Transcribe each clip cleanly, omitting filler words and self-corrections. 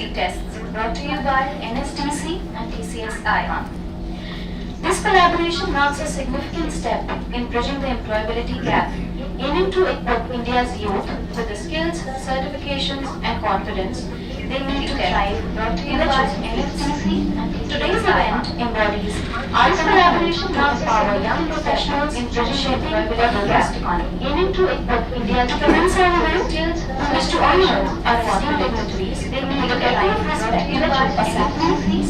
Proficiency Tests, brought to you by NSDC and TCS iON. This collaboration marks a significant step in bridging the employability gap, aiming to equip India's youth with the skills, certifications, and confidence they need to thrive, brought to you by NSDC and TCS. Today's event embodies our collaboration marks our young professionals in bridging the employability gap, aiming to equip India's commence our event, wish to honor our esteemed dignitaries with a debt of respect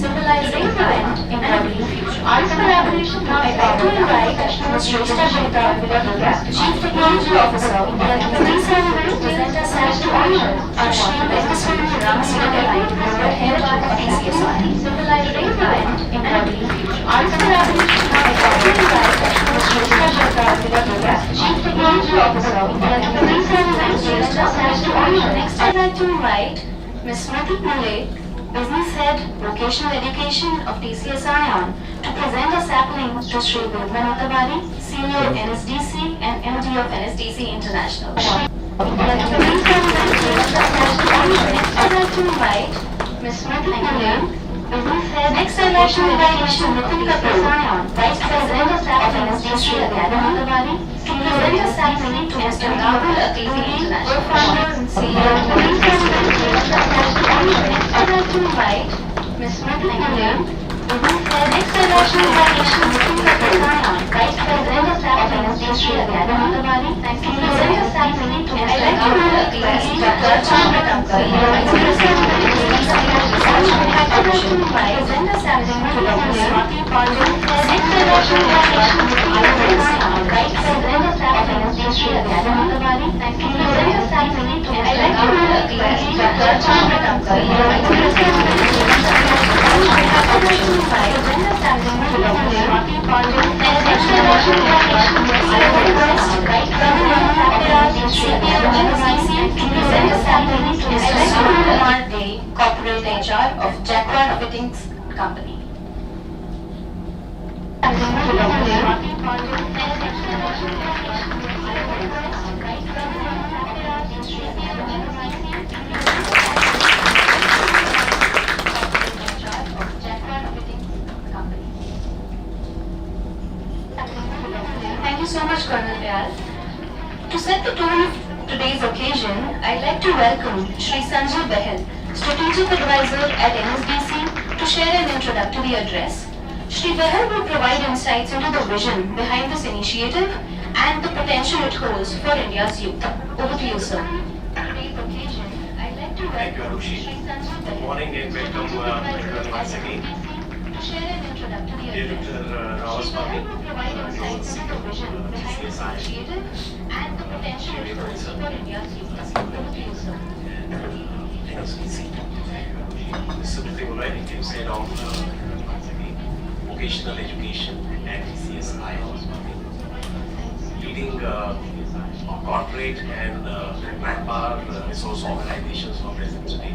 symbolizing the end embodying future. Our collaboration marks our invite Ms. Shrestha Gupta, Chief Technology Officer, commence our event, present us as to honor our Shri Venkaswamy Ramaswamy, head of TCS, symbolizing the end embodying future. Our collaboration marks our invite Ms. Shrestha Gupta, Chief Technology Officer, commence our event, present us as to honor. Next, I'd like to invite Ms. Smriti Pule, Business Head, Vocational Education of TCS iON, to present a sapling to Shri Vidmanatawari, Senior NSDC and MD of NSDC International. Next, I'd like to invite Ms. Smriti Pule, Business Head. Next, I'd like to invite Mr. Nitin Kapoor, Vice President of NSDC Academy, to present a sapling to Mr. Rahul Akili, co-founder and CEO. I'd like to invite Ms. Smriti Pule, Business Head. Next, I'd like to invite Mr. Nitin Kapoor, Vice President of NSDC Academy, to present a sapling to Mr. Rahul Akili, co-founder, Vice President of NSDC Academy, present a sapling to Dr. Swati Pandey. Next, I'd like to invite Mr. Vice President of NSDC Academy, to present a sapling to Mr. Rahul Akili, co-founder, Vice President of NSDC Academy, present a sapling to Dr. Swati Pandey. Next, I'd like to invite Mr. Vice President of NSDC Academy, to present a sapling to Mr. Sunil Kumar Dey, Corporate HR of Jaguar Fittings Company. Thank you so much, Colonel Vyal. To set the tone of today's occasion, I'd like to welcome Shri Sanjay Behel, Strategic Advisor at NSDC, to share an introductory address. Shri Behel will provide insights into the vision behind this initiative and the potential it holds for India's youth. Over to you, sir. Today's occasion, I'd like to welcome Shri Sanjay Behel. Good morning and welcome once again. To share an introductory address. Dr. Ramaswamy, Shri Behel will provide insights into the vision behind this initiative and the potential it holds for India's youth. Over to you, sir. NSDC. Mr. Nitin you said on vocational education and TCS iON. Leading corporate and manpower resource organizations who are present today,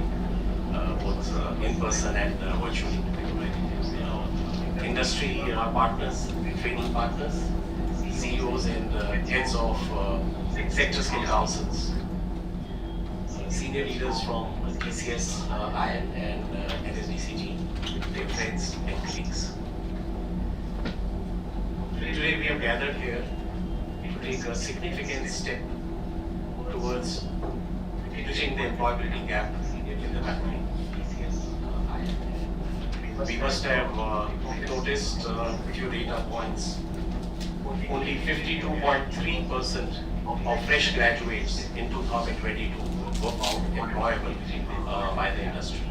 both in person and virtually. Industry partners, training partners, CEOs and heads of sector skill councils, senior leaders from TCS, iON and NSDC team, their friends and colleagues. Today we have gathered here to take a significant step towards bridging the employability gap in the country. We must have noticed a few data points. Only 52.3% of fresh graduates in 2022 were found employable by the industry.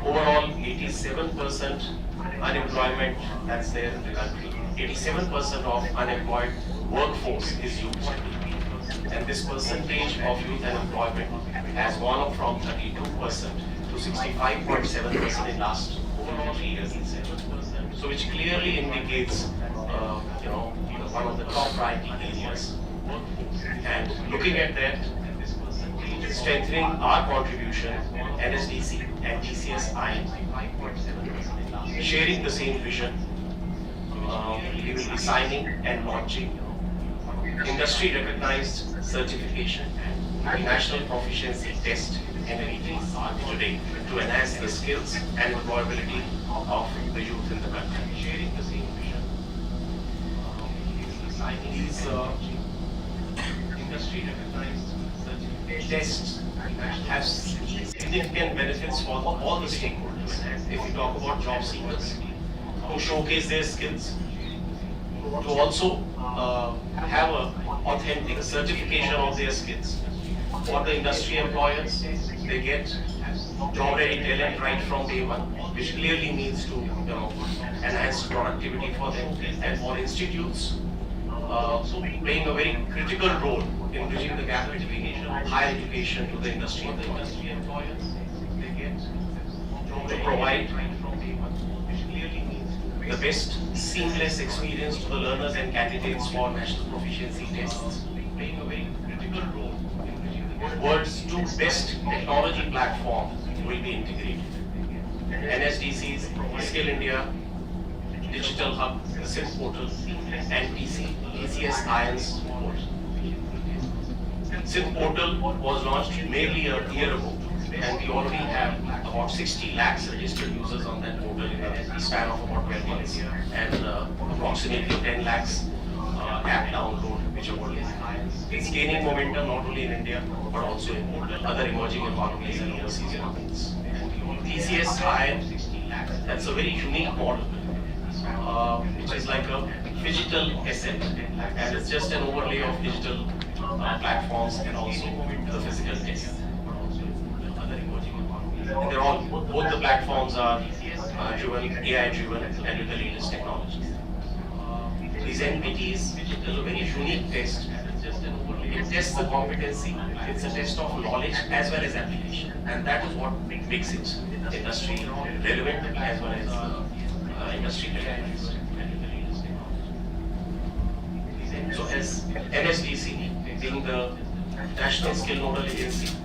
Overall, 87% unemployment that's there in the country. 87% of unemployed workforce is youth. And this percentage of youth unemployment has gone up from 32% to 65.7% in last overall 3 years. So which clearly indicates, one of the top priority areas. And looking at that, strengthening our contribution, NSDC and TCS iON, sharing the same vision. We will be signing and launching industry recognized certification, National Proficiency Test NPTs today to enhance the skills and employability of the youth in the country. Sharing the same vision, these industry recognized tests have significant benefits for all the stakeholders. If we talk about job seekers, to showcase their skills, to also have an authentic certification of their skills. For the industry employers, they get job-ready talent right from day one, which clearly means to enhance productivity for them. And for institutes, playing a very critical role in bridging the gap between higher education to the industry and the industry employers. They get to provide the best seamless experience to the learners and candidates for National Proficiency Tests, playing a very critical role in bridging the world's two best technology platforms will be integrated. NSDC's Skill India Digital Hub, the SIM portal, and TCS iON's portal. SIM portal was launched nearly a year ago, and we already have about 60 lakhs registered users on that portal in a span of about 12 months, and approximately 10 lakhs app download, which are already. It's gaining momentum not only in India but also in other emerging economies and overseas markets. TCS iON, that's a very unique model, which is like a digital asset, and it's just an overlay of digital platforms and also the physical test. And they're all, both the platforms are driven, AI driven, and with the latest technologies. These NPTs, is a very unique test. It tests the competency, it's a test of knowledge as well as application, and that is what makes it industry relevant as well as industry relevant. So as NSDC, being the National Skill Nodal Agency,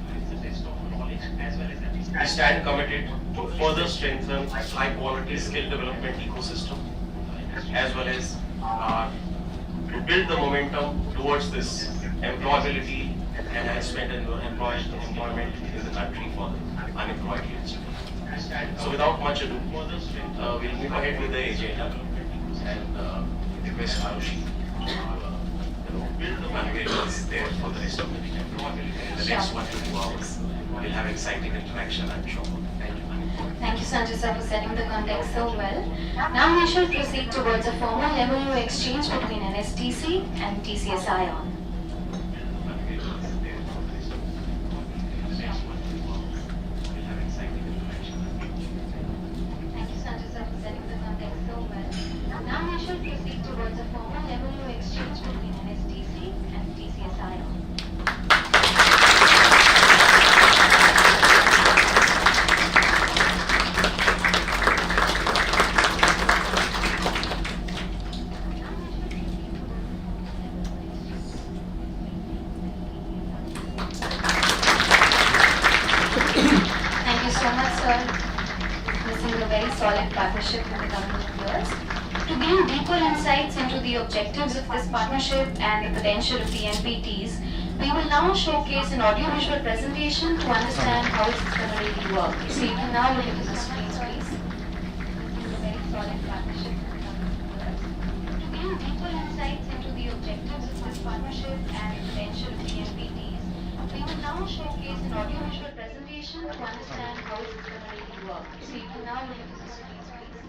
we stand committed to further strengthen high quality skill development ecosystem as well as to build the momentum towards this employability enhancement and employment in the country for the unemployed youth. So without much ado, we'll move ahead with the agenda and request Arushi to unveil what's there for the rest of the meeting. In the next 1 to 2 hours, we'll have exciting interaction, I'm sure. Thank you. Thank you, Sanjay sir, for setting the context so well. Now we shall proceed towards a formal MOU exchange between NSDC and TCS iON. Thank you, Sanjay sir, for setting the context so well. Now we shall proceed towards a formal MOU exchange between NSDC and TCS iON. Partnership in the coming years. To gain deeper insights into the objectives of this partnership and the potential of the NPTs, we will now showcase an audiovisual presentation to understand how it's going to really work. So you can now look into the screens, please. A very solid partnership in the coming years. To gain deeper insights into the objectives of this partnership and the potential of the NPTs, we will now showcase an audiovisual presentation to understand how it's going to really work. So you can now look into the screens, please.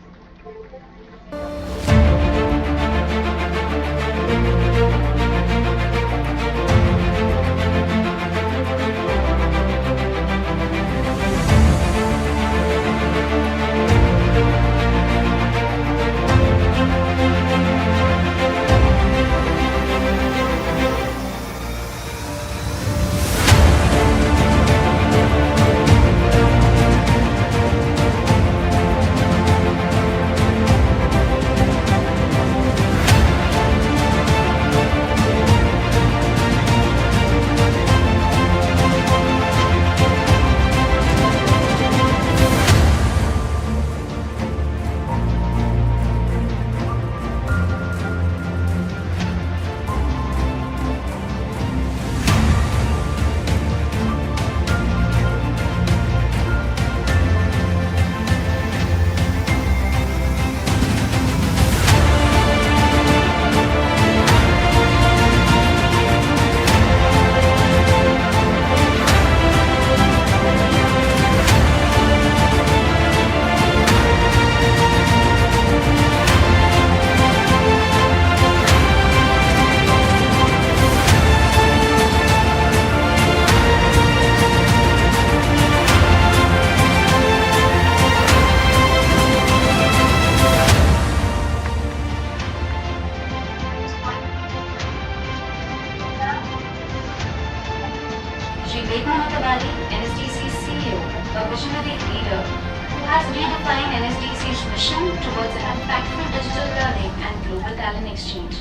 leader who has redefined NSDC's mission towards impactful digital learning and global talent exchange.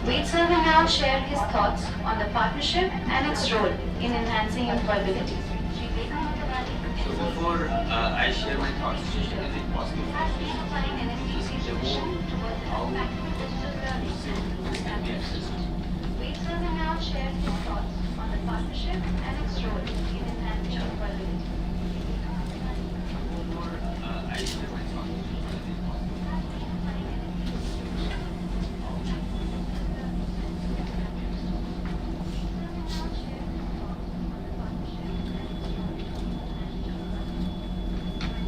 Wade sir will now share his thoughts on the partnership and its role in enhancing employability. So before I share my thoughts, is it possible Has redefined NSDC's mission towards how impactful digital learning and global talent exchange. Wade sir will now share his thoughts on the partnership and its role in enhancing employability. before I share my thoughts, is it possible?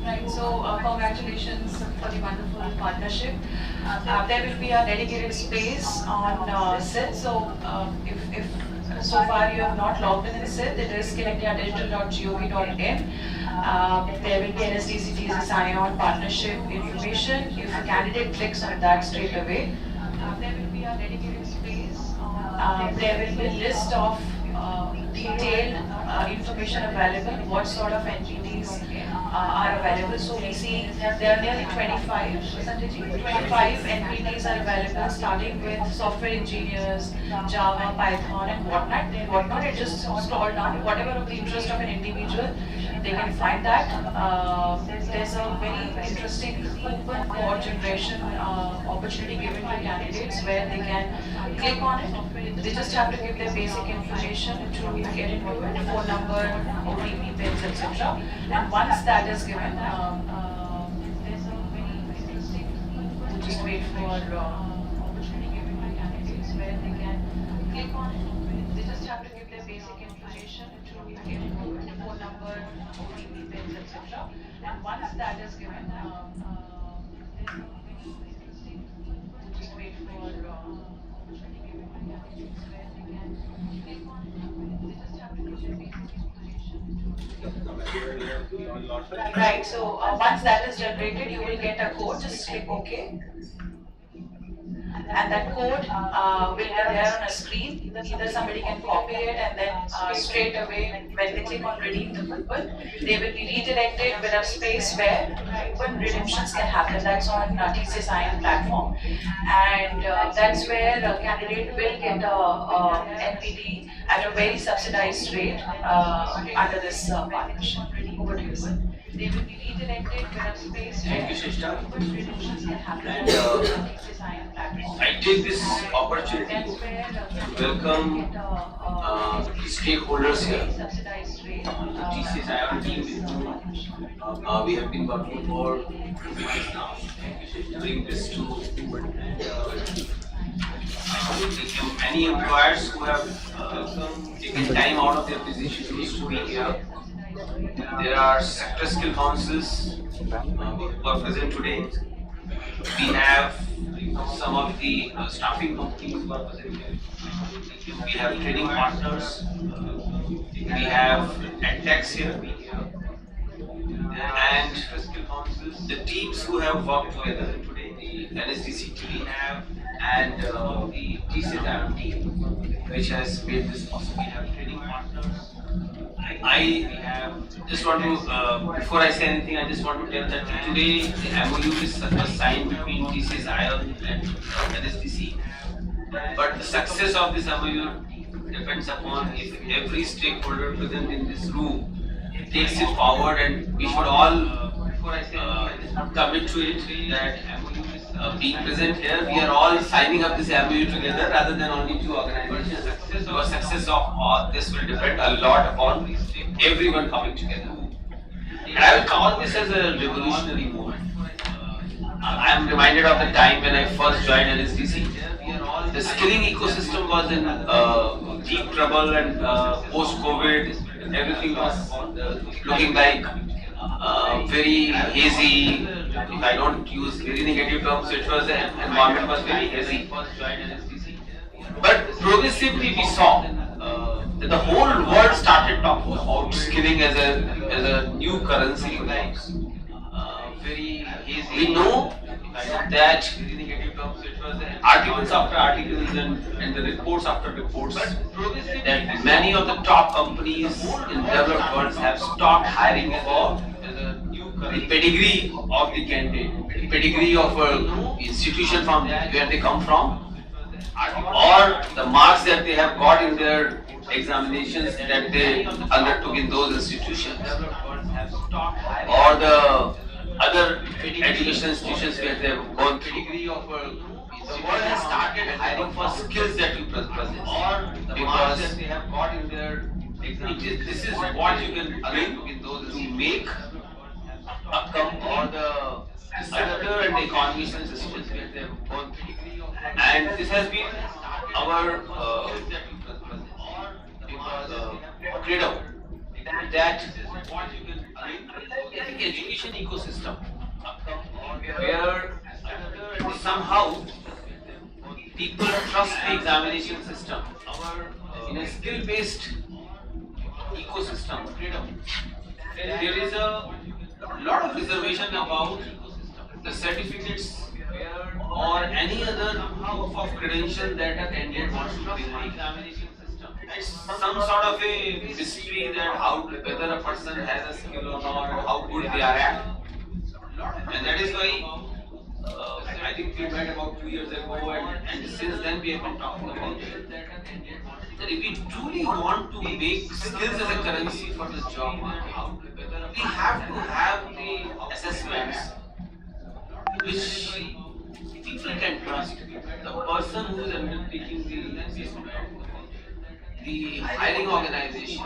Right, so congratulations for the wonderful partnership. There will be a dedicated space on SIT. So if so far you have not logged in SIT, it is connectiadigital.gov.in. There will be NSDC TCS iON partnership information. If a candidate clicks on that straight away, there will be a dedicated space. There will be a list of detailed information available, what sort of NPTs are available. So we see there are nearly 25 NPTs are available, starting with software engineers, Java, Python, and whatnot. It just scroll down, whatever of the interest of an individual, they can find that. There's a very interesting open code generation opportunity given to candidates where they can click on it. They just have to give their basic information to get into it, phone number, OTP pins, etc. And once that is given, there's a very interesting. Just wait for opportunity given to candidates where they can click on it. They just have to give their basic information to get into it, phone number, OTP pins, etc. And once that is given, there's a very interesting. Just wait for opportunity given to candidates where they can click on it. They just have to give their basic information to. Right. So once that is generated, you will get a code. Just click OK. And that code will be there on a screen. Either somebody can copy it and then straight away when they click on redeem the coupon, they will be redirected with a space where coupon redemptions can happen. That's on TCS iON platform, and that's where a candidate will get a NPT at a very subsidized rate under this partnership. Over to you, sir. They will be redirected with a space Thank where you, Shrishta. coupon redemptions can happen. And TCS iON platform. I take this opportunity to welcome the stakeholders here, the TCS iON team with whom we have been working for months now to bring this to many employers who have taken time out of their positions to be here. There are sector skill councils who are present today. We have some of the staffing companies who are present here. We have training partners. We have edtechs here. And the teams who have worked together today, the NSDC team and the TCS team, which has made this possible. We have training partners. I just want to, before I say anything, I just want to tell that today the MOU is signed between TCS iON and NSDC. But the success of this MOU depends upon if every stakeholder present in this room takes it forward, and we should all commit to it that being present here, we are all signing up this MOU together rather than only two organizations. Because success of all this will depend a lot upon everyone coming together. And I will call this as a revolutionary moment. I am reminded of the time when I first joined NSDC. The skilling ecosystem was in deep trouble, and post-COVID, everything was looking like very hazy. If I don't use very negative terms, it was the environment was very hazy. But progressively we saw that the whole world started talking about skilling as a new currency. We know that articles after articles and the reports after reports that many of the top companies in developed worlds have stopped hiring for the pedigree of the candidate, the pedigree of a institution from where they come from, or the marks that they have got in their examinations that they undertook in those institutions, or the other education institutions where they have gone through. The world has started hiring for skills that you possess, or because that they have got in their examinations. This is what you can bring in those to make a company or the sector and the economy institutions where they have gone through. And this has been our credo, that the education ecosystem where somehow people trust the examination system in a skill-based ecosystem. There is a lot of reservation about the certificates or any other proof of credential that a candidate wants to bring on examination system. It's some sort of a mystery that whether a person has a skill or not, and how good they are at. And that is why I think we met about 2 years ago, and since then we have been talking about it. That if we truly want to make skills as a currency for the job market, we have to have the assessments which people can trust. The person who is undertaking the assessment, the hiring organization,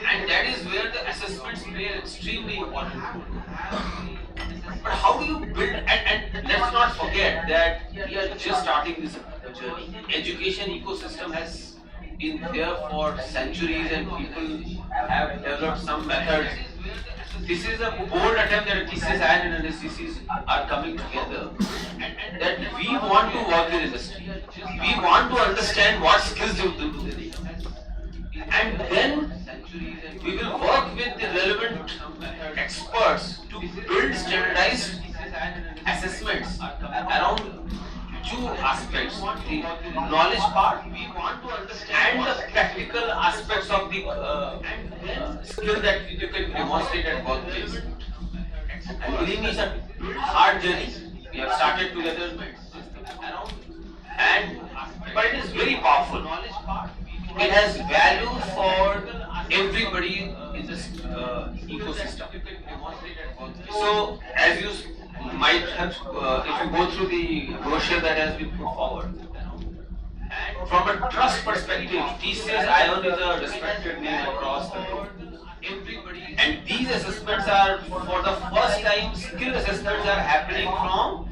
and that is where the assessments play an extremely important role. But how do you build, and let's not forget that we are just starting this journey. Education ecosystem has been there for centuries and people have developed some methods. This is a bold attempt that TCS and NSDCs are coming together, that we want to work in industry. We want to understand what skills do they need. And then we will work with the relevant experts to build standardized assessments around two aspects: the knowledge part and the practical aspects of the skill that you can demonstrate at workplace. And believe me, it's a hard journey. We have started together, but it is very powerful. It has value for everybody in this ecosystem. So, as you might have, if you go through the brochure that has been put forward, from a trust perspective, TCS iON is a respected name across the globe. And these assessments are, for the first time, skill assessments are happening from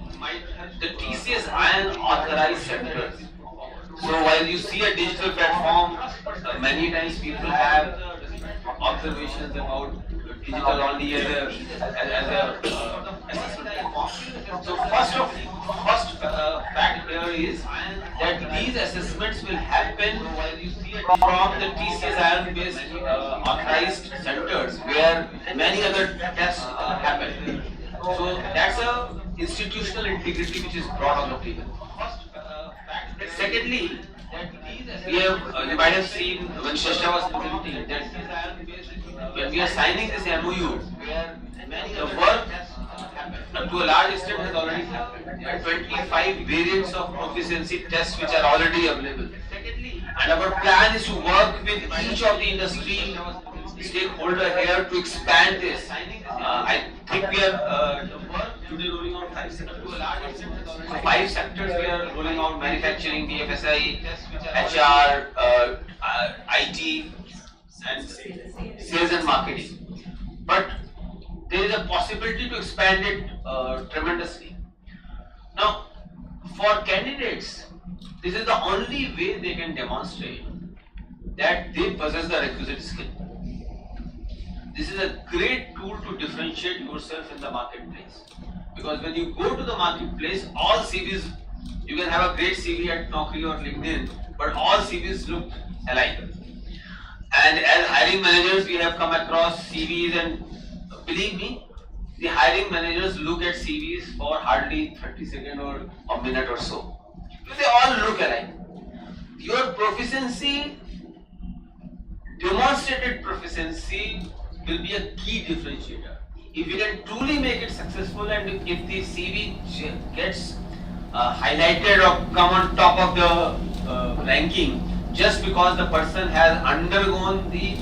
the TCS iON authorized centers. So while you see a digital platform, many times people have observations about digital only as a assessment platform. So first fact here is that these assessments will happen from the TCS iON based authorized centers where many other tests happen. So that's a institutional integrity which is brought on the table. Secondly, you might have seen when Shasha was presenting that when we are signing this MOU, the work to a large extent has already happened. There are 25 variants of proficiency tests which are already available. And our plan is to work with each of the industry stakeholder here to expand this. I think we are today rolling out 5 sectors. So 5 sectors we are rolling out: manufacturing, BFSI, HR, IT, and sales and marketing. But there is a possibility to expand it tremendously. Now, for candidates, this is the only way they can demonstrate that they possess the requisite skill. This is a great tool to differentiate yourself in the marketplace. Because when you go to the marketplace, all CVs, you can have a great CV at Naukri or LinkedIn, but all CVs look alike. And as hiring managers, we have come across CVs, and believe me, the hiring managers look at CVs for hardly 30 seconds or a minute or so. They all look alike. Your proficiency, demonstrated proficiency, will be a key differentiator. if we can truly make it successful, and if the CV gets highlighted or come on top of the ranking just because the person has undergone the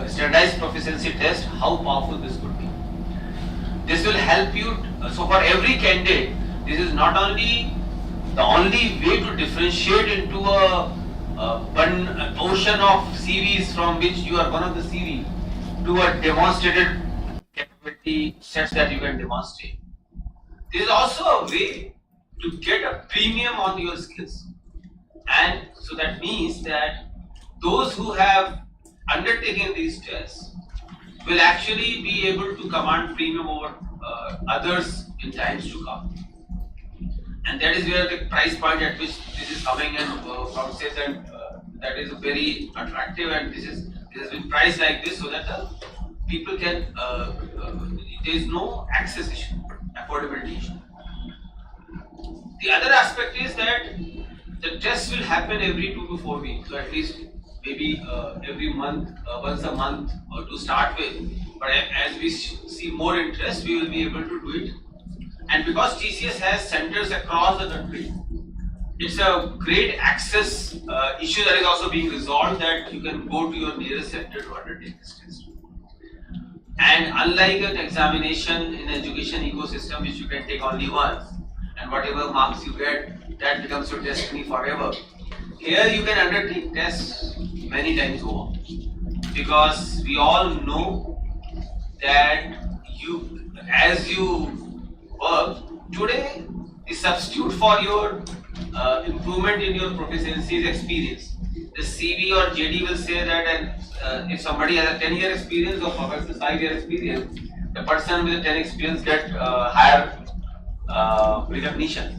standardized proficiency test, how powerful this could be. This will help you. So for every candidate, this is not only the only way to differentiate into a ocean of CVs from which you are one of the CV to a demonstrated capability sets that you can demonstrate. This is also a way to get a premium on your skills, and so that means that those who have undertaken these tests will actually be able to command premium over others in times to come. And that is where the price point at which this is coming in from says, and that is very attractive, and this has been priced like this so that people can there is no access issue, affordability issue. The other aspect is that the tests will happen every 2 to 4 weeks, so at least maybe every month, once a month to start with. But as we see more interest, we will be able to do it. And because TCS has centers across the country, it's a great access issue that is also being resolved, that you can go to your nearest center to undertake this test. And unlike an examination in education ecosystem which you can take only once, and whatever marks you get, that becomes your destiny forever. Here you can undertake tests many times over, because we all know that as you work today, the substitute for your improvement in your proficiency is experience. The CV or JD will say that, and if somebody has a 10-year experience or perhaps a 5-year experience, the person with a 10 experience get higher recognition.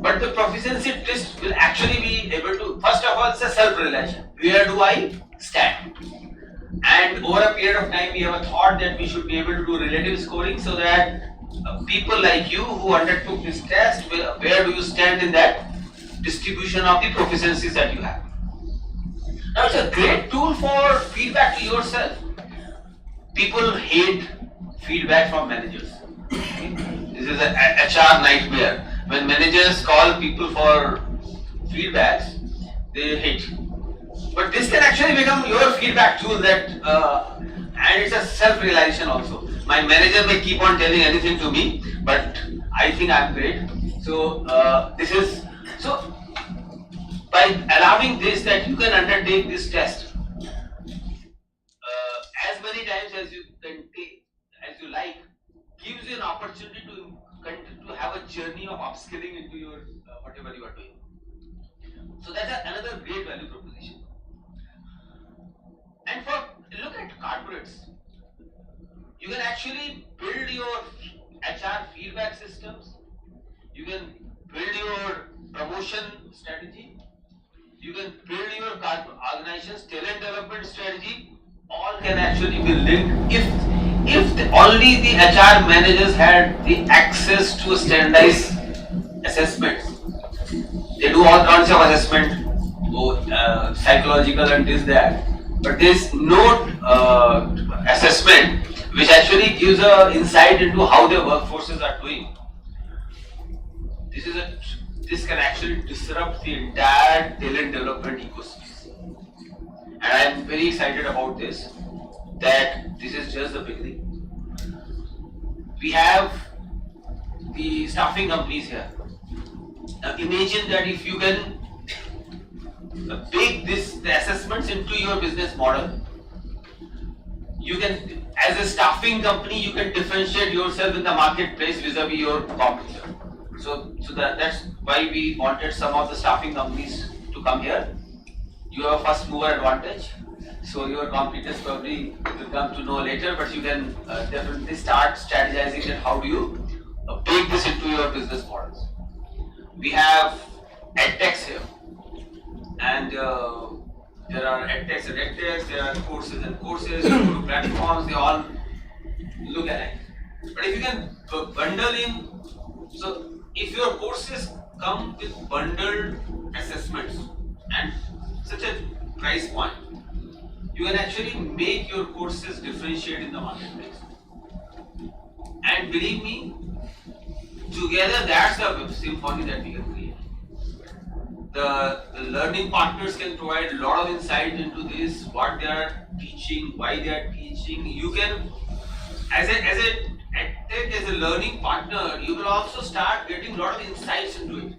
But the proficiency test will actually be able to, first of all, it's a self-realization. Where do I stand? And over a period of time, we have a thought that we should be able to do relative scoring, so that people like you who undertook this test, where do you stand in that distribution of the proficiencies that you have. Now, it's a great tool for feedback to yourself. People hate feedback from managers. This is an HR nightmare. When managers call people for feedbacks, they hate. But this can actually become your feedback tool, that, and it's a self-realization also. My manager may keep on telling anything to me, but I think I'm great. So by allowing this, that you can undertake this test as many times as you can take, as you like, gives you an opportunity to have a journey of upskilling into your whatever you are doing. So that's another great value proposition. And look at corporates. You can actually build your HR feedback systems. You can build your promotion strategy. You can build your organization's talent development strategy. All can actually be linked if only the HR managers had the access to standardized assessments. They do all kinds of assessment, psychological and this, that. But there is no assessment which actually gives an insight into how their workforces are doing. This can actually disrupt the entire talent development ecosystem. And I am very excited about this, that this is just the beginning. We have the staffing companies here. Now imagine that if you can bake the assessments into your business model, you can, as a staffing company, you can differentiate yourself in the marketplace vis-a-vis your competitor. So that's why we wanted some of the staffing companies to come here. You have a first mover advantage, so your competitors probably will come to know later, but you can definitely start strategizing that how do you bake this into your business models. We have edtechs here, and there are edtechs and edtechs, there are courses and courses, you go to platforms, they all look alike. But if you can bundle in, so if your courses come with bundled assessments and such a price point, you can actually make your courses differentiate in the marketplace. believe me, together that's the symphony that we can create. The learning partners can provide a lot of insight into this, what they are teaching, why they are teaching. You can, as a learning partner, you will also start getting a lot of insights into it.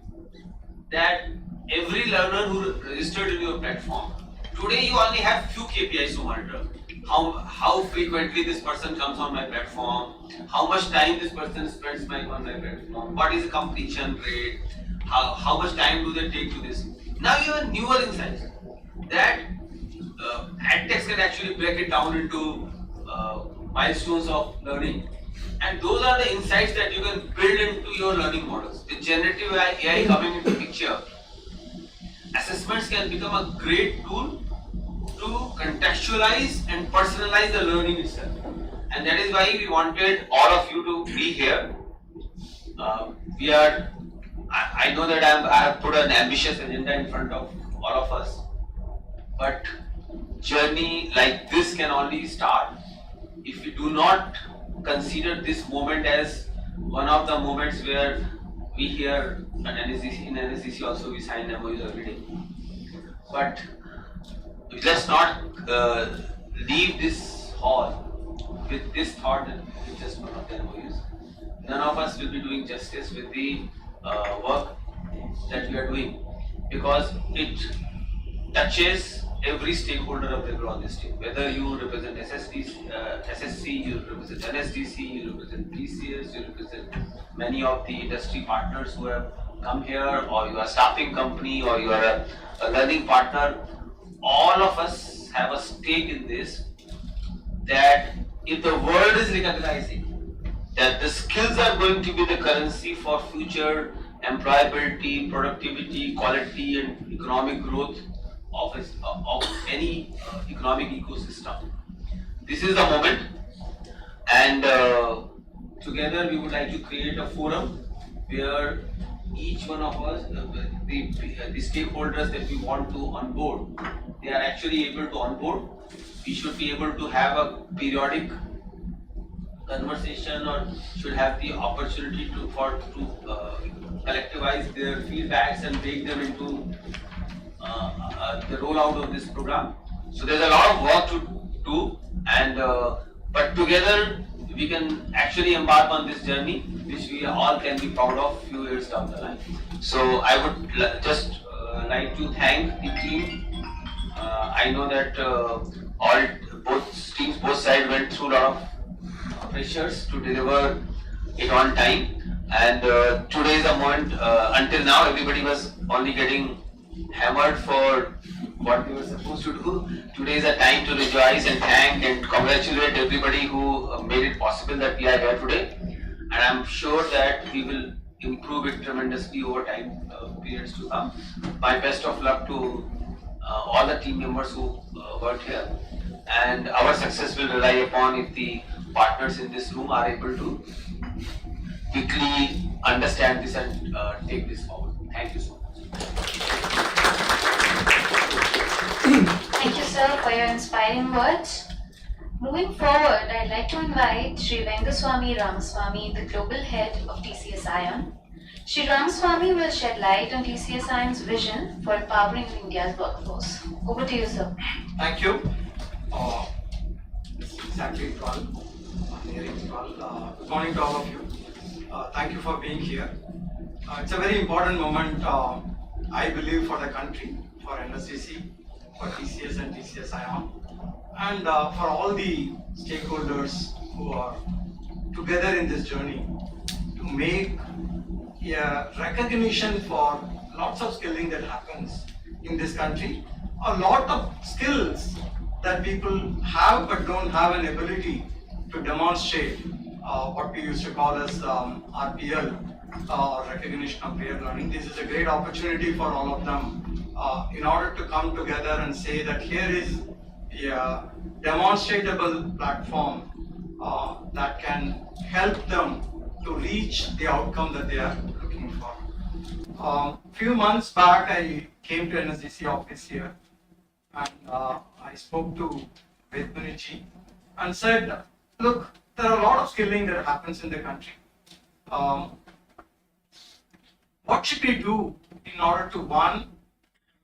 That every learner who registered in your platform, today you only have few KPIs to monitor. How frequently this person comes on my platform, how much time this person spends on my platform, what is the completion rate, how much time do they take to this. Now you have newer insights that AdTechs can actually break it down into milestones of learning, and those are the insights that you can build into your learning models. With generative AI coming into picture, assessments can become a great tool to contextualize and personalize the learning itself. And that is why we wanted all of you to be here. I know that I have put an ambitious agenda in front of all of us, but journey like this can only start if we do not consider this moment as one of the moments where we hear in NSDC also we sign MOUs every day. But let's not leave this hall with this thought that it's just one of the MOUs. None of us will be doing justice with the work that we are doing, because it touches every stakeholder available on this team. Whether you represent SSC, you represent NSDC, you represent TCS, you represent many of the industry partners who have come here, or you are a staffing company, or you are a learning partner. All of us have a stake in this, that if the world is recognizing that the skills are going to be the currency for future employability, productivity, quality and economic growth of any economic ecosystem. This is the moment, and together we would like to create a forum where each one of us, the stakeholders that we want to onboard, they are actually able to onboard. We should be able to have a periodic conversation, or should have the opportunity to collectivize their feedbacks and make them into the rollout of this program. So there's a lot of work to do, and but together we can actually embark on this journey, which we all can be proud of few years down the line. So I would just like to thank the team. I know that both sides went through a lot of pressures to deliver it on time, and today is the moment. Until now, everybody was only getting hammered for what they were supposed to do. Today is a time to rejoice and thank and congratulate everybody who made it possible that we are here today. And I'm sure that we will improve it tremendously over time, periods to come. My best of luck to all the team members who worked here. And our success will rely upon if the partners in this room are able to quickly understand this and take this forward. Thank you so much. Thank you, sir, for your inspiring words. Moving forward, I'd like to invite Sri Vengaswamy Ramaswamy, the Global Head of TCS iON. Sri Ramaswamy will shed light on TCS iON's vision for empowering India's workforce. Over to you, sir. Thank you. This is exactly 12. Nearing 12. Good morning to all of you. Thank you for being here. It's a very important moment, I believe, for the country, for NSDC, for TCS and TCS iON, and for all the stakeholders who are together in this journey to make a recognition for lots of skilling that happens in this country, a lot of skills that people have but don't have an ability to demonstrate what we used to call as RPL, recognition of peer learning. This is a great opportunity for all of them in order to come together and say that here is a demonstratable platform that can help them to reach the outcome that they are looking for. Few months back, I came to NSDC office here, and I spoke to Vedmani ji and said, look, there are a lot of skilling that happens in the country. What should we do in order to, one,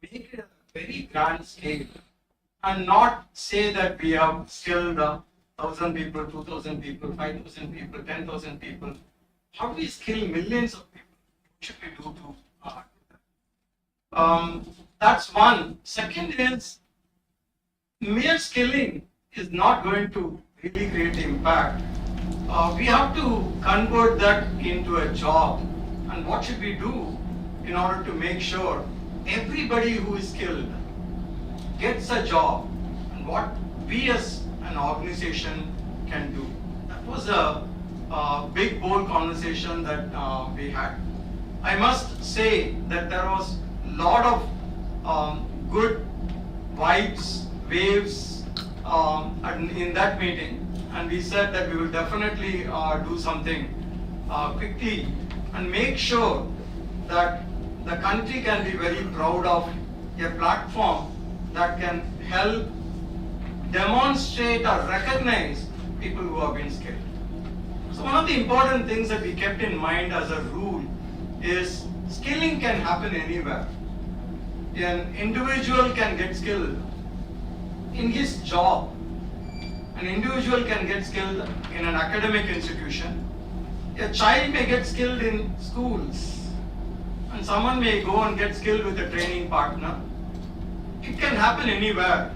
make it a very grand scale and not say that we have skilled 1,000 people, 2,000 people, 5,000 people, 10,000 people. How do we skill millions of people? What should we do to do that? That's one. Second is, mere skilling is not going to really create impact. We have to convert that into a job. And what should we do in order to make sure everybody who is skilled gets a job, and what we as an organization can do? That was a big, bold conversation that we had. I must say that there was a lot of good vibes, waves in that meeting, and we said that we will definitely do something quickly and make sure that the country can be very proud of a platform that can help demonstrate or recognize people who have been skilled. So one of the important things that we kept in mind as a rule is skilling can happen anywhere. An individual can get skilled in his job. An individual can get skilled in an academic institution. A child may get skilled in schools, and someone may go and get skilled with a training partner. It can happen anywhere.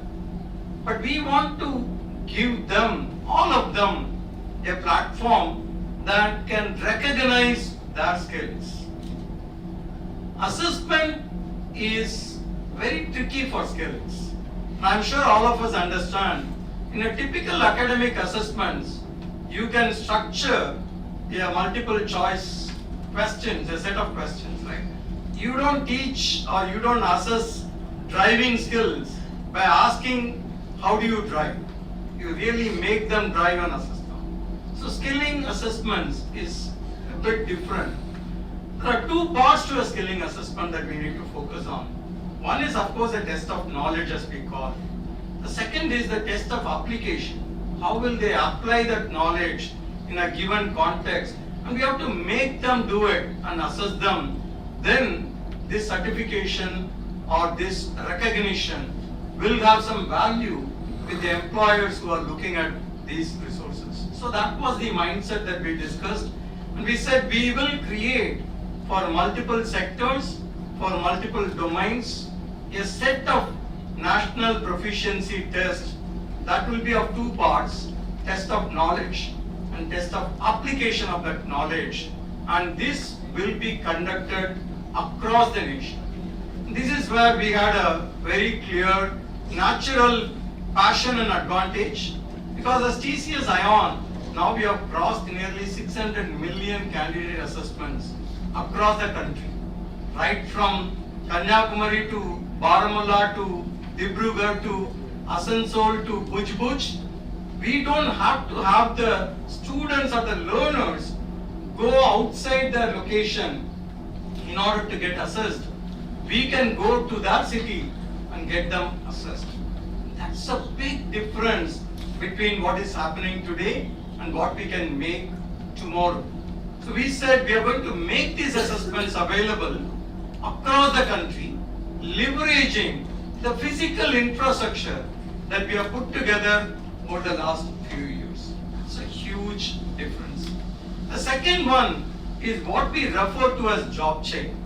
But we want to give them, all of them, a platform that can recognize their skills. Assessment is very tricky for skills. I'm sure all of us understand, in a typical academic assessments, you can structure a multiple choice questions, a set of questions, right? You don't teach or you don't assess driving skills by asking how do you drive. You really make them drive and assess them. So skilling assessments is a bit different. There are two parts to a skilling assessment that we need to focus on. One is, of course, a test of knowledge, as we call it. The second is the test of application. How will they apply that knowledge in a given context? And we have to make them do it and assess them. Then this certification or this recognition will have some value with the employers who are looking at these resources. So that was the mindset that we discussed. And we said we will create for multiple sectors, for multiple domains, a set of National Proficiency Tests that will be of two parts, test of knowledge and test of application of that knowledge. And this will be conducted across the nation. This is where we had a very clear, natural passion and advantage, because as TCS iON, now we have crossed nearly 600 million candidate assessments across the country, right from Kanyakumari to Baramulla to Dibrugarh to Asansol to Bhuj. We don't have to have the students or the learners go outside their location in order to get assessed. We can go to that city and get them assessed. That's a big difference between what is happening today and what we can make tomorrow. So we said we are going to make these assessments available across the country, leveraging the physical infrastructure that we have put together over the last few years. It's a huge difference. The second one is what we refer to as job chain.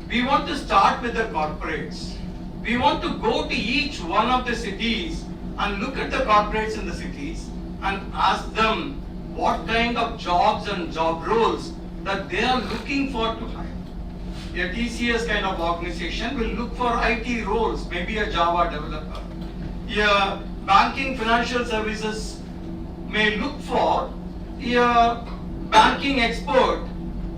We want to start with the corporates. We want to go to each one of the cities and look at the corporates in the cities and ask them what kind of jobs and job roles that they are looking for to hire. A TCS kind of organization will look for IT roles, maybe a Java developer. A banking financial services may look for a banking expert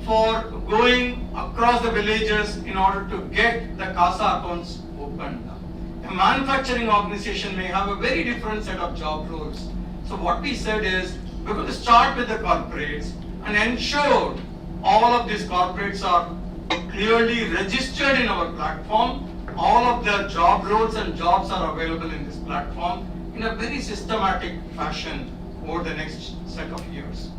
for going across the villages in order to get the CASA accounts opened. A manufacturing organization may have a very different set of job roles. So what we said is, we're going to start with the corporates and ensure all of these corporates are clearly registered in our platform. All of their job roles and jobs are available in this platform in a very systematic fashion over the next set of years.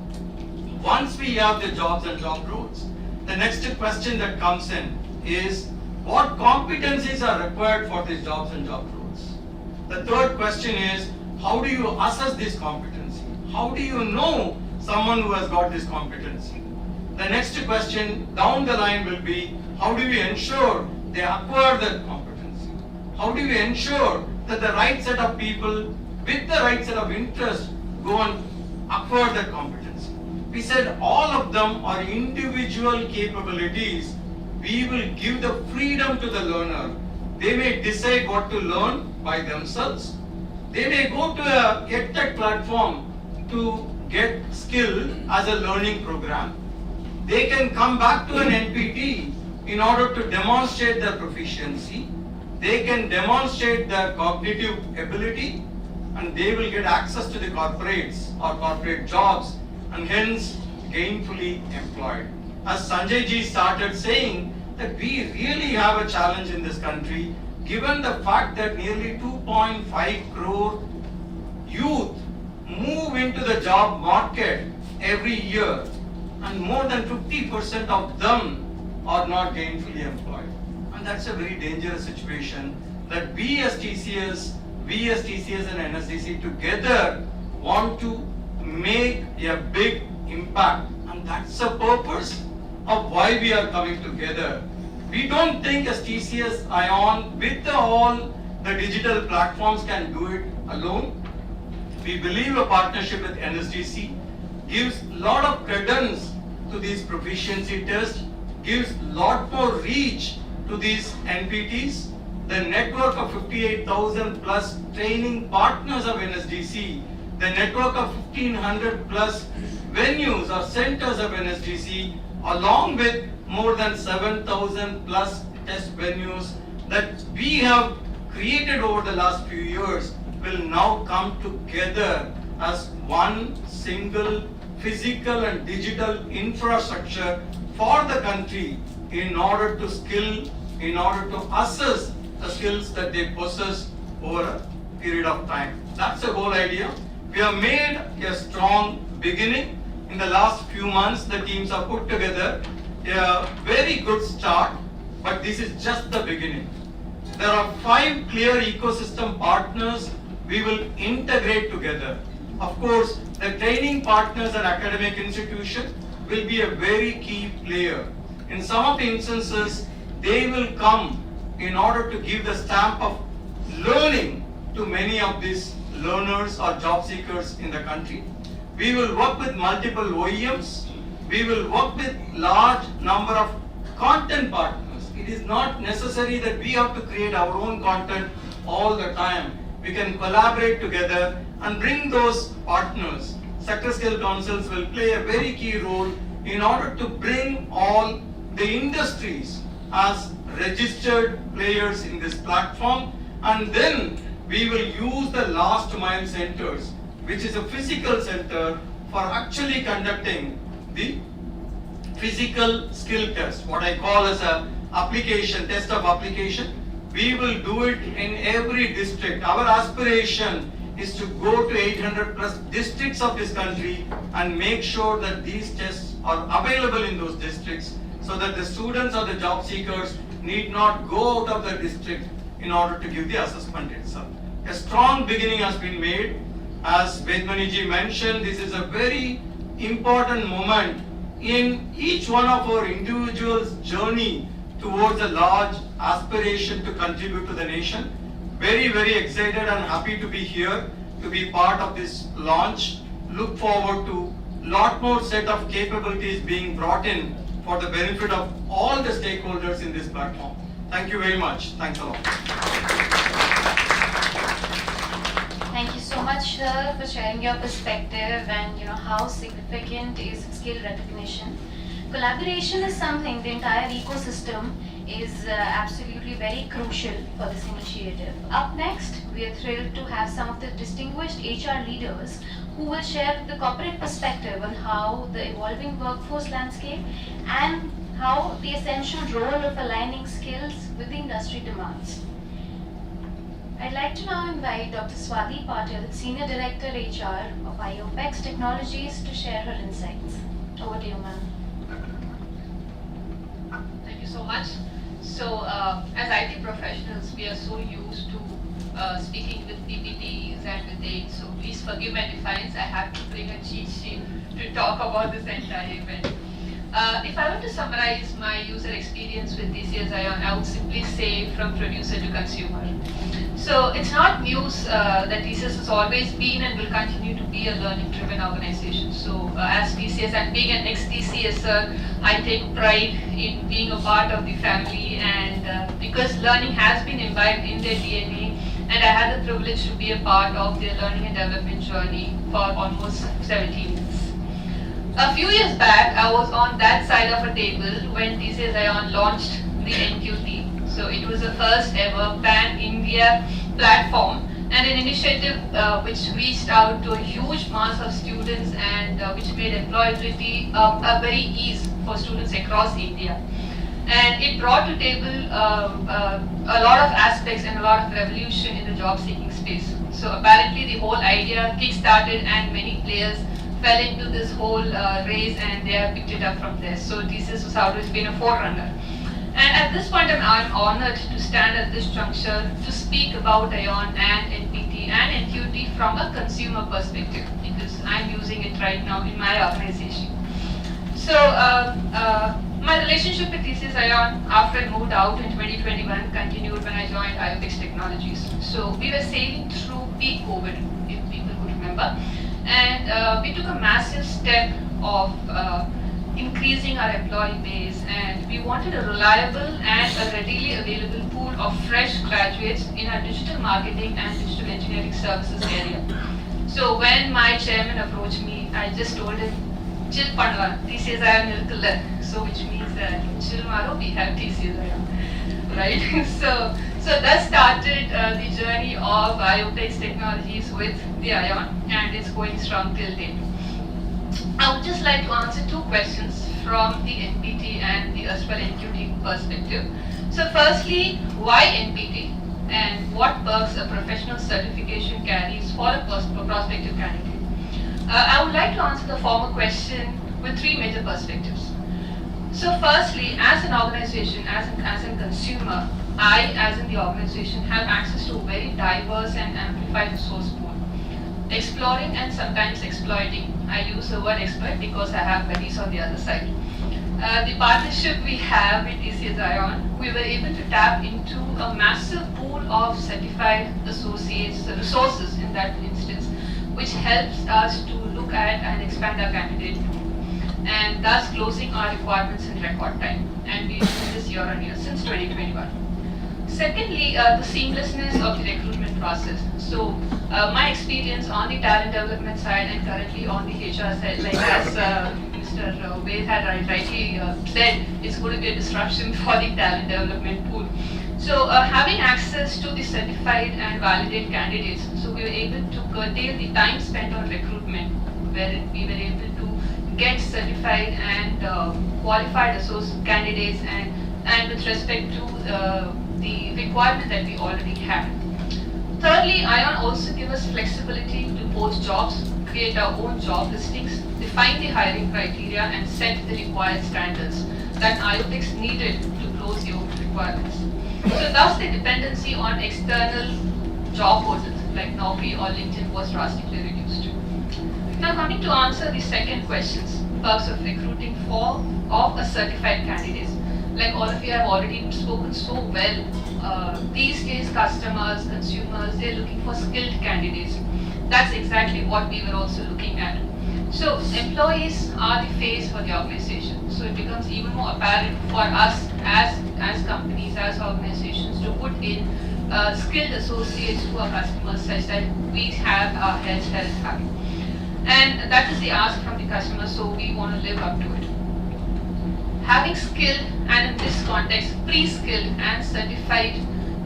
Once we have the jobs and job roles, the next question that comes in is what competencies are required for these jobs and job roles? The third question is how do you assess this competency? How do you know someone who has got this competency? The next question down the line will be how do we ensure they acquire that competency? How do we ensure that the right set of people with the right set of interest go and acquire that competency? We said all of them are individual capabilities. We will give the freedom to the learner. They may decide what to learn by themselves. They may go to a EdTech platform to get skill as a learning program. They can come back to an NPT in order to demonstrate their proficiency. They can demonstrate their cognitive ability and they will get access to the corporates or corporate jobs and hence gainfully employed. As Sanjay ji started saying that we really have a challenge in this country given the fact that nearly 2.5 crore youth move into the job market every year and more than 50% of them are not gainfully employed. And that's a very dangerous situation that we as TCS and NSDC together want to make a big impact. And that's the purpose of why we are coming together. We don't think as TCS iON with all the digital platforms can do it alone. We believe a partnership with NSDC gives a lot of credence to these proficiency tests, gives a lot more reach to these NPTs. The network of 58,000 plus training partners of NSDC, the network of 1,500 plus venues or centers of NSDC, along with more than 7,000 plus test venues that we have created over the last few years will now come together as one single physical and digital infrastructure for the country in order to assess the skills that they possess over a period of time. That's the whole idea. We have made a strong beginning. In the last few months, the teams have put together a very good start, but this is just the beginning. There are 5 clear ecosystem partners we will integrate together. Of course, the training partners and academic institutions will be a very key player. In some of the instances, they will come in order to give the stamp of learning to many of these learners or job seekers in the country. We will work with multiple OEMs. We will work with large number of content partners. It is not necessary that we have to create our own content all the time. We can collaborate together and bring those partners. Sector scale councils will play a very key role in order to bring all the industries as registered players in this platform, and then we will use the last mile centers, which is a physical center for actually conducting the physical skill test, what I call as a application, test of application. We will do it in every district. Our aspiration is to go to 800 plus districts of this country and make sure that these tests are available in those districts so that the students or the job seekers need not go out of the district in order to give the assessment itself. A strong beginning has been made. As Vedmani ji mentioned, this is a very important moment in each one of our individuals' journey towards a large aspiration to contribute to the nation. Very, very excited and happy to be here, to be part of this launch. Look forward to lot more set of capabilities being brought in for the benefit of all the stakeholders in this platform. Thank you very much. Thanks a lot. Thank you so much, sir, for sharing your perspective and how significant is skill recognition. Collaboration is something the entire ecosystem is absolutely very crucial for this initiative. Up next, we are thrilled to have some of the distinguished HR leaders who will share the corporate perspective on how the evolving workforce landscape and how the essential role of aligning skills with the industry demands. I'd like to now invite Dr. Swati Patil, Senior Director HR of IOPEX Technologies, to share her insights. Over to you, ma'am. Thank you so much. So, as IT professionals, we are so used to speaking with PPTs and with aids. So, please forgive my defiance. I have to bring a cheat sheet to talk about this entire event. If I were to summarize my user experience with TCS iON, I would simply say from producer to consumer. So it's not news that TCS has always been and will continue to be a learning-driven organization. So as TCS and being an ex-TCSer, I take pride in being a part of the family, and because learning has been imbibed in their DNA, and I had the privilege to be a part of their learning and development journey for almost 17 years. A few years back, I was on that side of a table when TCS iON launched the NQT. So it was the first ever pan-India platform and an initiative which reached out to a huge mass of students and which made employability a very ease for students across India. And it brought to table a lot of aspects and a lot of revolution in the job seeking space. So apparently the whole idea kick-started and many players fell into this whole race and they have picked it up from there. So TCS has always been a forerunner. And at this point, I'm honored to stand at this juncture to speak about iON and NPT and NQT from a consumer perspective, because I'm using it right now in my organization. So my relationship with TCS iON after I moved out in 2021 continued when I joined IOPEX Technologies. So we were sailing through peak COVID, if people could remember, and we took a massive step of increasing our employee base, and we wanted a reliable and a readily available pool of fresh graduates in our digital marketing and digital engineering services area. So when my chairman approached me, I just told him, chill panna, TCS iON irukilla. So which means that chill maro, we have TCS iON, right? So that started the journey of IOPEX Technologies with the iON, and it's going strong till date. I would just like to answer two questions from the NPT and the erstwhile NQT perspective. So firstly, why NPT and what perks a professional certification carries for a prospective candidate? I would like to answer the former question with three major perspectives. So firstly, as an organization, as a consumer, I, as in the organization, have access to a very diverse and amplified resource pool. Exploring and sometimes exploiting. I use the word exploit because I have buddies on the other side. The partnership we have with TCS iON, we were able to tap into a massive pool of certified associates, resources in that instance, which helps us to look at and expand our candidate pool, and thus closing our requirements in record time. And we've done this year on year since 2021. Secondly, the seamlessness of the recruitment process. So my experience on the talent development side and currently on the HR side, like as Mr. Ved had rightly said, it's going to be a disruption for the talent development pool. So having access to the certified and validated candidates, so we were able to curtail the time spent on recruitment, where we were able to get certified and qualified candidates and with respect to the requirement that we already had. Thirdly, iON also gives us flexibility to post jobs, create our own job listings, define the hiring criteria, and set the required standards that IOPEX needed to close the open requirements. So thus the dependency on external job portals like Naukri or LinkedIn was drastically reduced. Now coming to answer the second questions, perks of recruiting of a certified candidates. Like all of you have already spoken so well, these days customers, consumers, they're looking for skilled candidates. That's exactly what we were also looking at. So employees are the face for the organization. So it becomes even more apparent for us as companies, as organizations to put in skilled associates to our customers such that we have our heads held high. And that is the ask from the customer, so we want to live up to it. Having skilled, and in this context, pre-skilled and certified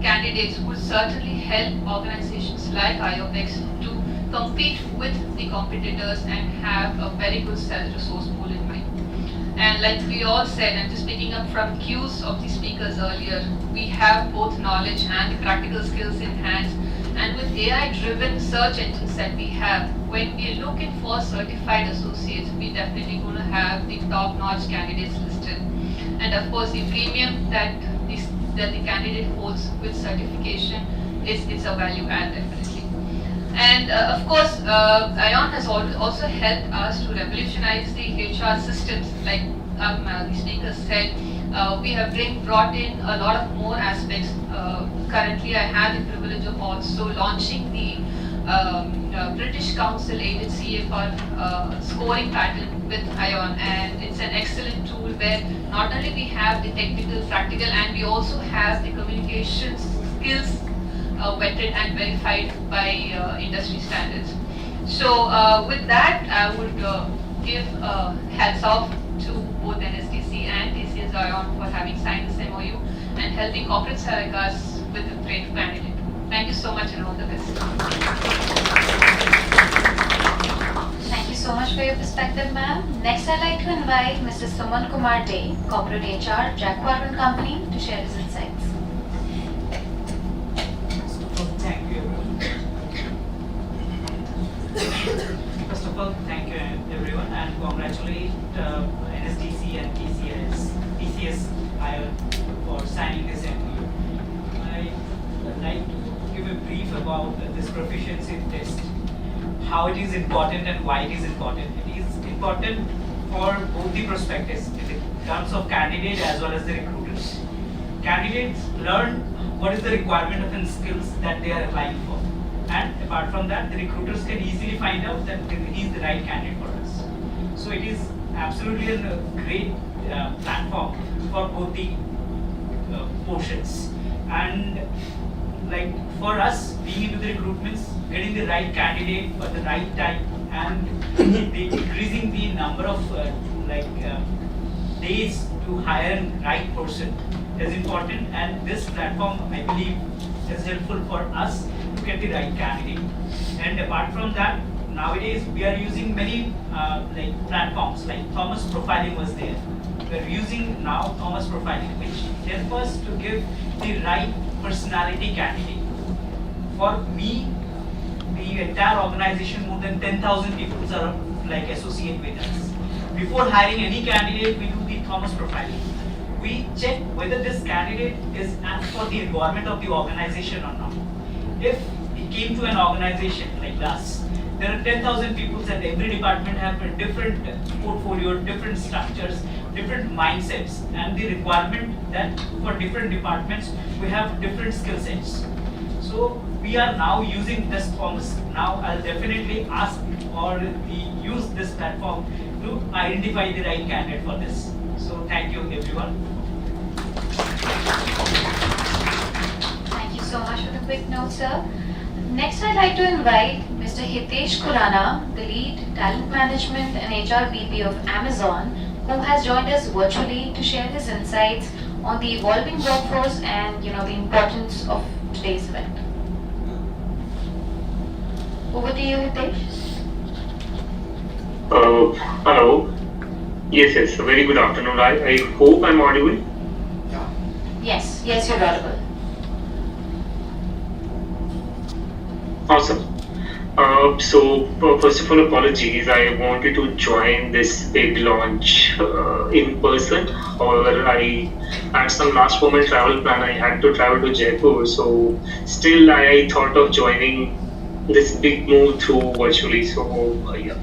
candidates would certainly help organizations like IOPEX to compete with the competitors and have a very good resource pool in mind. And like we all said, and just picking up from cues of the speakers earlier, we have both knowledge and the practical skills in hand And with AI-driven search engines that we have, when we're looking for certified associates, we definitely going to have the top-notch candidates listed. And of course, the premium that the candidate holds with certification it's a value add definitely. And of course, iON has also helped us to revolutionize the HR systems, like the speaker said. We have brought in a lot of more aspects. Currently, I have the privilege of also launching the British Council aided CFR scoring pattern with iON, and it's an excellent tool where not only we have the technical, practical, and we also have the communication skills vetted and verified by industry standards. So with that, I would give hats off to both NSDC and TCS iON for having signed this MOU and helping corporates like us with a great candidate. Thank you so much and all the best. Thank you so much for your perspective, ma'am. Next, I'd like to invite Mr. Suman Kumar Day, Corporate HR, Jaguar and Company, to share his insights. Thank you, everyone. First of all, thank you everyone and congratulate NSDC and TCS iON for signing this MOU. I would like to give a brief about this proficiency test, how it is important and why it is important. It is important for both the prospectus in terms of candidate as well as the recruiters. Candidates learn what is the requirement of and skills that they are applying for. And apart from that, the recruiters can easily find out that he is the right candidate for us. So it is absolutely a great platform for both the portions. And like for us, being into the recruitments, getting the right candidate at the right time and increasing the number of days to hire a right person is important, and this platform I believe is helpful for us to get the right candidate. And apart from that, nowadays we are using many platforms like Thomas Profiling was there. We are using now Thomas Profiling, which helps us to give the right personality candidate. For me, the entire organization, more than 10,000 people are associate with us. Before hiring any candidate, we do the Thomas Profiling. We check whether this candidate is apt for the requirement of the organization or not. If he came to an organization like us, there are 10,000 people and every department have a different portfolio, different structures, different mindsets, and the requirement that for different departments we have different skill sets. So we are now using this Thomas. Now I'll definitely ask or use this platform to identify the right candidate for this. So thank you everyone. Thank you so much for the quick note, sir. Next, I'd like to invite Mr. Hitesh Khurana, the lead talent management and HR VP of Amazon, who has joined us virtually to share his insights on the evolving workforce and the importance of today's event. Over to you, Hitesh. Hello. Yes. A very good afternoon. I hope I'm audible. Yes, you're audible. Awesome. So first of all, apologies. I wanted to join this big launch in person. However, I had some last moment travel plan. I had to travel to Jaipur. So still, I thought of joining this big move through virtually. So yeah.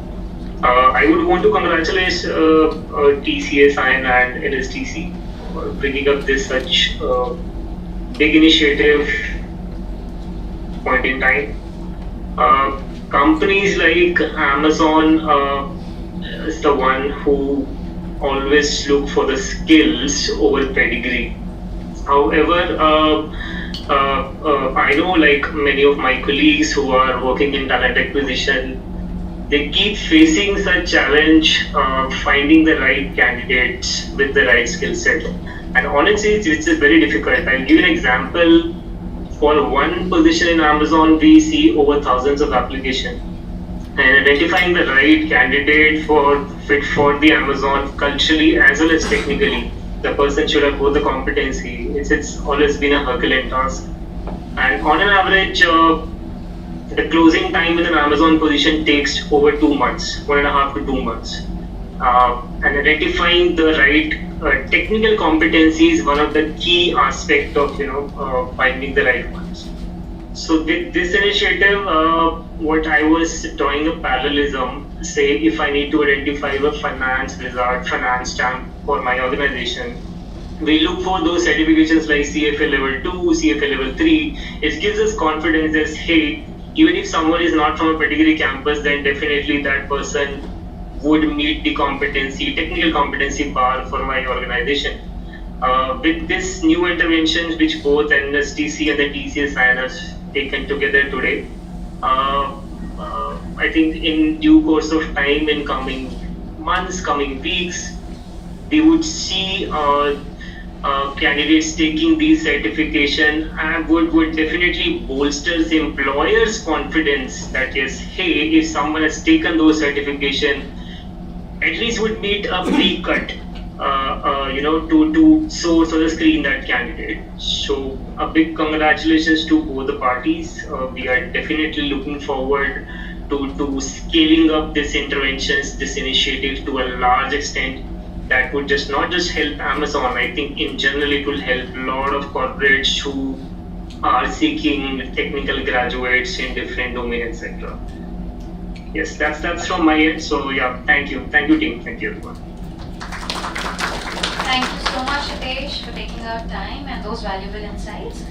I would want to congratulate TCS and NSDC for bringing up this such big initiative point in time. Companies like Amazon is the one who always look for the skills over pedigree. However, I know many of my colleagues who are working in talent acquisition, they keep facing such challenge finding the right candidates with the right skill set. And honestly, it's very difficult. I'll give you an example. For one position in Amazon, we see over thousands of applications. And identifying the right candidate fit for the Amazon culturally as well as technically, the person should have both the competency. It's always been a Herculean task. And on an average, The closing time in an Amazon position takes over 2 months, 1.5 to 2 months. And identifying the right technical competency is one of the key aspect of finding the right ones. So with this initiative, what I was drawing a parallelism, say if I need to identify a finance wizard, finance stamp for my organization, we look for those certifications like CFA level 2, CFA level 3. It gives us confidence that, hey, even if someone is not from a particular campus, then definitely that person would meet the technical competency bar for my organization. With this new interventions, which both NSDC and the TCS have taken together today, I think in due course of time, in coming months, coming weeks, we would see candidates taking these certification and would definitely bolster the employer's confidence that yes, hey, if someone has taken those certification, at least would meet a pre-cut, to source or the screen that candidate. So a big congratulations to both the parties. We are definitely looking forward to scaling up these interventions, this initiative to a large extent. That would not just help Amazon. I think in general it will help a lot of corporates who are seeking technical graduates in different domains, etc. Yes, that's from my end. So yeah, thank you team, thank you everyone. Thank you so much, Hitesh, for taking out time and those valuable insights.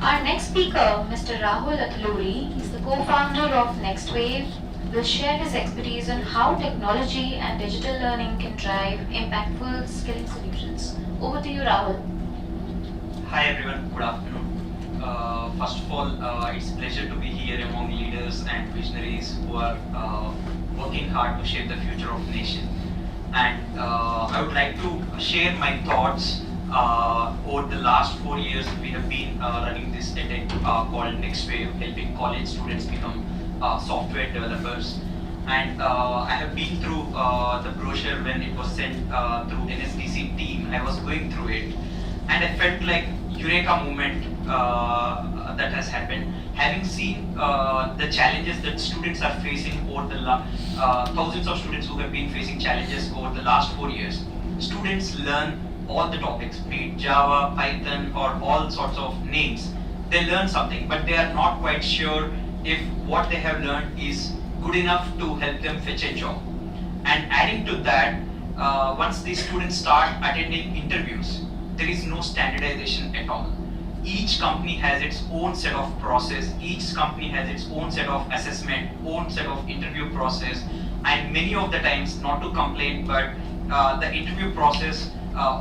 Our next speaker, Mr. Rahul Atluri, he's the co-founder of NextWave, will share his expertise on how technology and digital learning can drive impactful skilling solutions. Over to you, Rahul. Hi everyone, good afternoon. First of all, it's a pleasure to be here among leaders and visionaries who are working hard to shape the future of the nation. And I would like to share my thoughts over the last 4 years. We have been running this edtech called NextWave, helping college students become software developers. And I have been through the brochure when it was sent through NSDC team. I was going through it and I felt like Eureka moment that has happened. Having seen the challenges that students are facing over the thousands of students who have been facing challenges over the last 4 years. Students learn all the topics, be it Java, Python, or all sorts of names. They learn something, but they are not quite sure if what they have learned is good enough to help them fetch a job. And adding to that, once these students start attending interviews, there is no standardization at all. Each company has its own set of process, each company has its own set of assessment, own set of interview process, and many of the times, not to complain, but the interview process,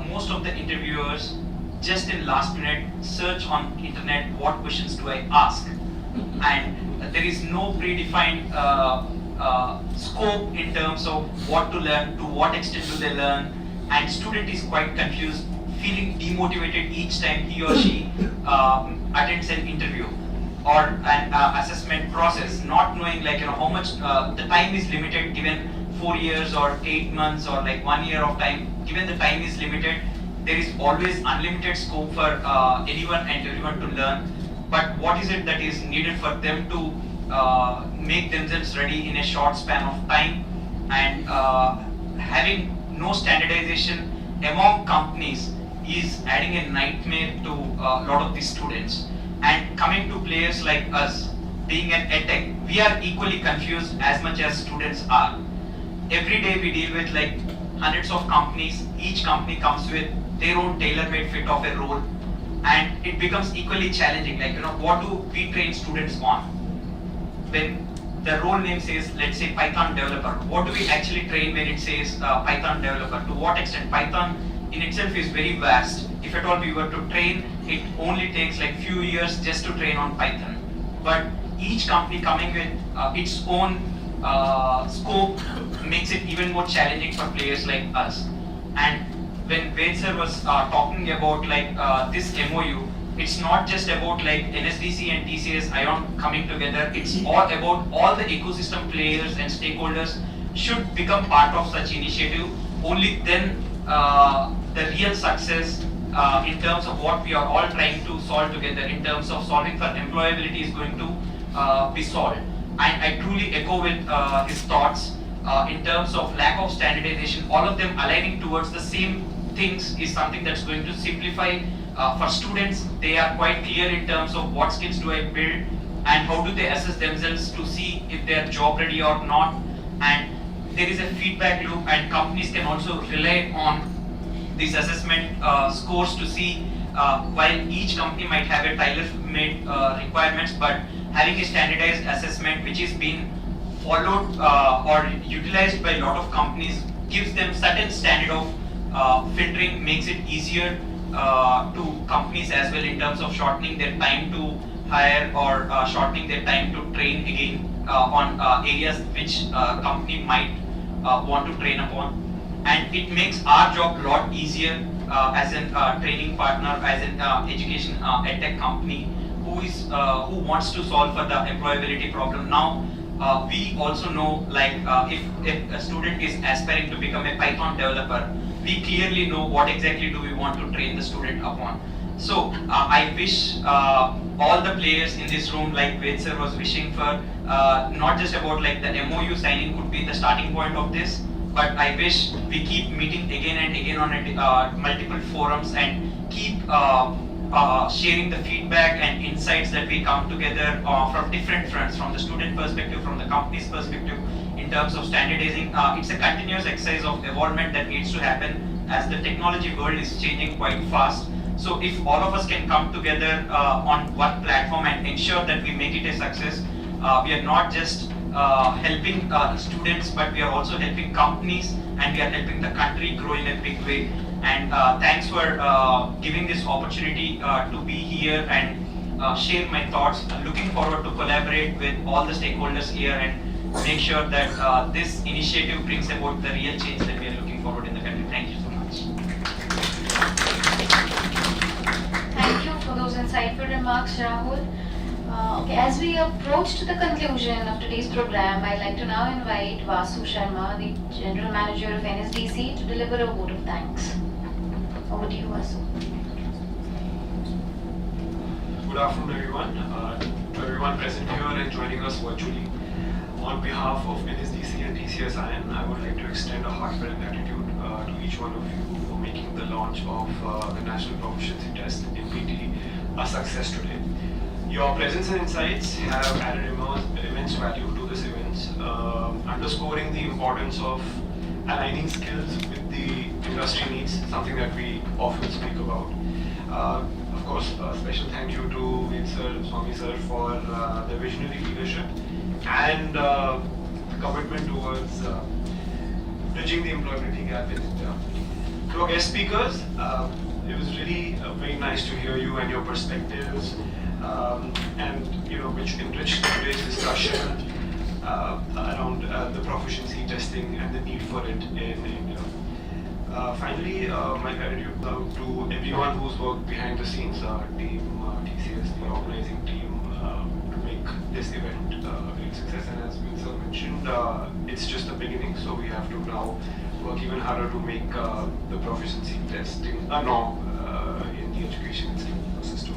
most of the interviewers just in last minute search on internet what questions do I ask, and there is no predefined scope in terms of what to learn, to what extent do they learn, and student is quite confused, feeling demotivated each time he or she attends an interview or an assessment process, not knowing how much the time is limited, given 4 years or 8 months or 1 year of time. Given the time is limited, there is always unlimited scope for anyone and everyone to learn. But what is it that is needed for them to make themselves ready in a short span of time? And having no standardization among companies is adding a nightmare to a lot of these students. And coming to players like us, being an edtech, we are equally confused as much as students are. Every day we deal with hundreds of companies. Each company comes with their own tailor-made fit of a role, and it becomes equally challenging. What do we train students on? When the role name says, let's say, Python developer, what do we actually train when it says Python developer? To what extent? Python in itself is very vast. If at all we were to train, it only takes few years just to train on Python. But each company coming with its own scope makes it even more challenging for players like us. And when Ved sir was talking about this MOU, it's not just about NSDC and TCS, iON coming together. It's all about all the ecosystem players and stakeholders should become part of such initiative. Only then the real success in terms of what we are all trying to solve together in terms of solving for employability is going to be solved. And I truly echo with his thoughts in terms of lack of standardization. All of them aligning towards the same things is something that's going to simplify for students. They are quite clear in terms of what skills do I build and how do they assess themselves to see if they are job ready or not. And there is a feedback loop, and companies can also rely on these assessment scores to see while each company might have a tailor-made requirements, but having a standardized assessment which is being followed or utilized by a lot of companies gives them certain standard of filtering, makes it easier to companies as well in terms of shortening their time to hire or shortening their time to train again on areas which company might want to train upon. And it makes our job a lot easier as a training partner, as an education edtech company who wants to solve for the employability problem. Now we also know, like if a student is aspiring to become a Python developer, we clearly know what exactly do we want to train the student upon. So I wish all the players in this room, like Ved sir was wishing for, not just about like the MOU signing could be the starting point of this, but I wish we keep meeting again and again on multiple forums and keep sharing the feedback and insights that we come together from different fronts, from the student perspective, from the company's perspective, in terms of standardizing. It's a continuous exercise of evolvement that needs to happen as the technology world is changing quite fast. So if all of us can come together on one platform and ensure that we make it a success, we are not just helping students, but we are also helping companies, and we are helping the country grow in a big way. And thanks for giving this opportunity to be here and share my thoughts. I'm looking forward to collaborate with all the stakeholders here and make sure that this initiative brings about the real change that we are looking forward in the country. Thank you so much. Thank you for those insightful remarks, Rahul. Okay, as we approach to the conclusion of today's program, I'd like to now invite Vasu Sharma, the General Manager of NSDC, to deliver a vote of thanks. Over to you, Vasu. Good afternoon, everyone. To everyone present here and joining us virtually. On behalf of NSDC and TCS iON, I would like to extend a heartfelt gratitude to each one of you for making the launch of the National Proficiency Test (NPT) a success today. Your presence and insights have added immense value to this event, underscoring the importance of aligning skills with the industry needs, something that we often speak about. Of course, a special thank you to Ved sir, Swami sir for the visionary leadership and commitment towards bridging the employability gap in India. To our guest speakers, it was really very nice to hear you and your perspectives, and which enriched today's discussion around the proficiency testing and the need for it in India. Finally, my gratitude to everyone who's worked behind the scenes, team TCS, the organizing team, to make this event a great success. And as Vinsar mentioned, it's just the beginning, so we have to now work even harder to make the proficiency testing a norm in the education and skilling ecosystem.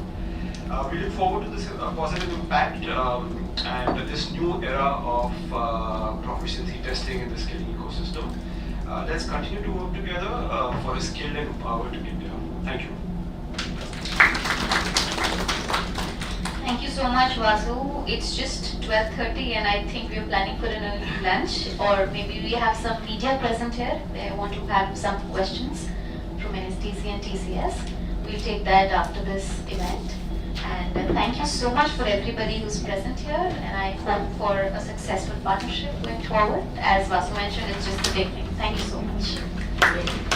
We look forward to this positive impact and this new era of proficiency testing in the skilling ecosystem. Let's continue to work together for a skilled and empowered India. Thank you. Thank you so much, Vasu. It's just 12:30 and I think we're planning for an early lunch, or maybe we have some media present here. I want to have some questions from NSDC and TCS. We'll take that after this event. And thank you so much for everybody who's present here, and I hope for a successful partnership going forward. As Vasu mentioned, it's just the beginning. Thank you so much.